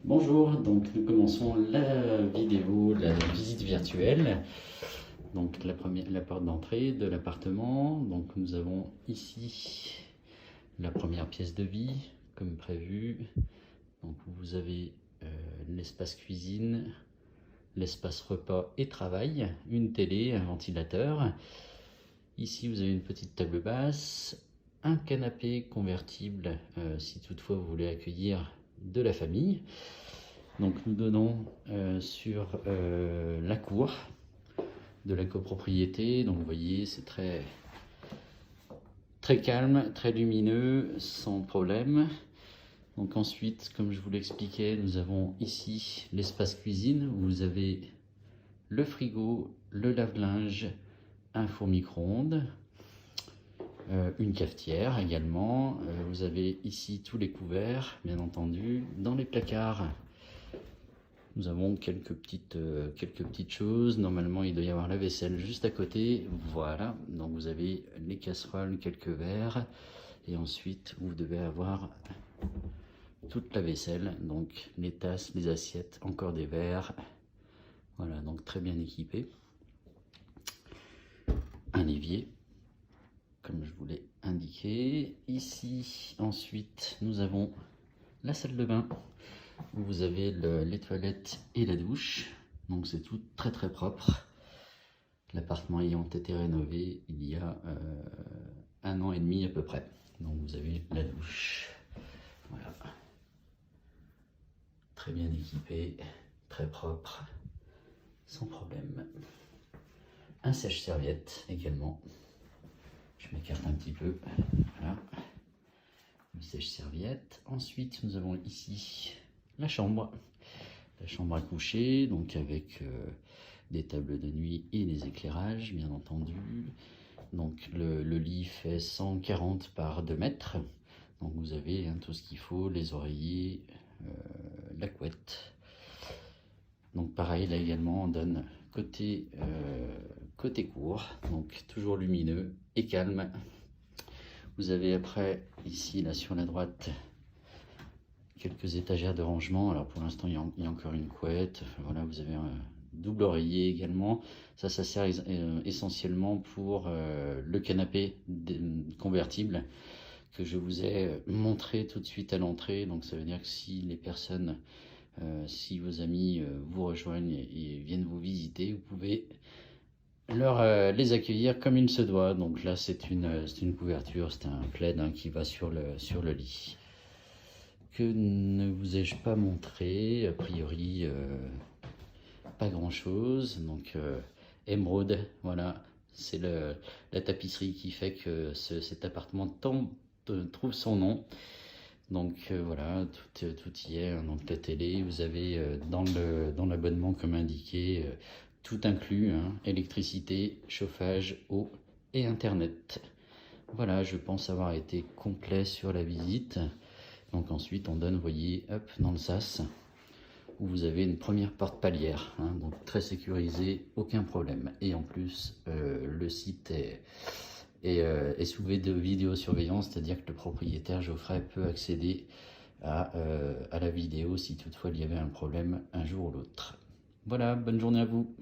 Bonjour, donc nous commençons la vidéo, la visite virtuelle. Donc la porte d'entrée de l'appartement. Donc nous avons ici la première pièce de vie, comme prévu. Donc vous avez l'espace cuisine, l'espace repas et travail, une télé, un ventilateur. Ici vous avez une petite table basse, un canapé convertible si toutefois vous voulez accueillir de la famille. Donc nous donnons sur la cour de la copropriété. Donc vous voyez, c'est très calme, très lumineux, sans problème. Donc ensuite, comme je vous l'expliquais, nous avons ici l'espace cuisine où vous avez le frigo, le lave-linge, un four micro-ondes, une cafetière également. Vous avez ici tous les couverts, bien entendu. Dans les placards, nous avons quelques petites choses. Normalement, il doit y avoir la vaisselle juste à côté. Voilà, donc vous avez les casseroles, quelques verres. Et ensuite, vous devez avoir toute la vaisselle. Donc les tasses, les assiettes, encore des verres. Voilà, donc très bien équipé. Un évier, comme je vous l'ai indiqué. Ici, ensuite, nous avons la salle de bain, où vous avez les toilettes et la douche. Donc c'est tout très propre. L'appartement ayant été rénové il y a 1 an et demi à peu près. Donc vous avez la douche. Voilà. Très bien équipé, très propre, sans problème. Un sèche-serviette également. Je m'écarte un petit peu. Voilà. Une sèche-serviette. Ensuite, nous avons ici la chambre à coucher, donc avec des tables de nuit et des éclairages, bien entendu. Donc le lit fait 140 par 2 mètres. Donc vous avez tout ce qu'il faut, les oreillers, la couette. Donc pareil, là également, on donne côté cour, donc toujours lumineux et calme. Vous avez après, ici, là sur la droite, quelques étagères de rangement. Alors pour l'instant, il y a encore une couette. Voilà, vous avez un double oreiller également. Ça sert essentiellement pour le canapé convertible que je vous ai montré tout de suite à l'entrée. Donc ça veut dire que si les personnes, si vos amis vous rejoignent et viennent vous visiter, vous pouvez les accueillir comme il se doit. Donc là, c'est une couverture, c'est un plaid qui va sur le lit. Que ne vous ai-je pas montré? A priori, pas grand-chose. Donc, émeraude, voilà, c'est la tapisserie qui fait que cet appartement trouve son nom. Donc voilà, tout y est. Donc la télé, vous avez dans l'abonnement comme indiqué, tout inclus, électricité, chauffage, eau et internet. Voilà, je pense avoir été complet sur la visite. Donc ensuite on donne, vous voyez, hop, dans le sas, où vous avez une première porte palière, donc très sécurisé, aucun problème. Et en plus, le site est sous vidéosurveillance, c'est-à-dire que le propriétaire Geoffrey peut accéder à la vidéo si toutefois il y avait un problème un jour ou l'autre. Voilà, bonne journée à vous.